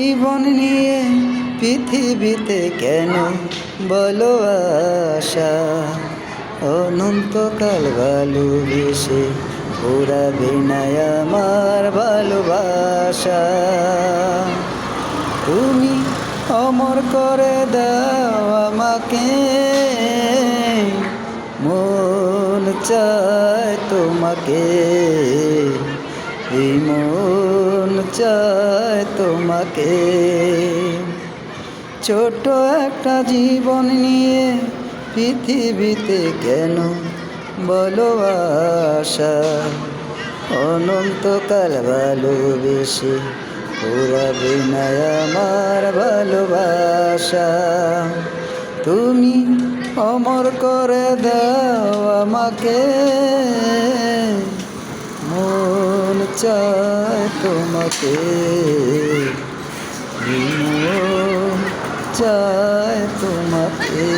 জীবন নিয়ে পৃথিবীতে কেন বলো আশা, অনন্তকাল ভালোবেসে পুরাবে না আমার ভালোবাসা। তুমি অমর করে দাও আমাকে, মন চায় তোমাকে, এই মন চায় তোমাকে। ছোট একটা জীবন নিয়ে পৃথিবীতে কেন বলো আশা, অনন্তকাল ভালোবেসে পুরাবে না আমার ভালোবাসা। তুমি অমর করে দাও আমাকে, মন চায় তোমাকে, মন চায় তোমাকে।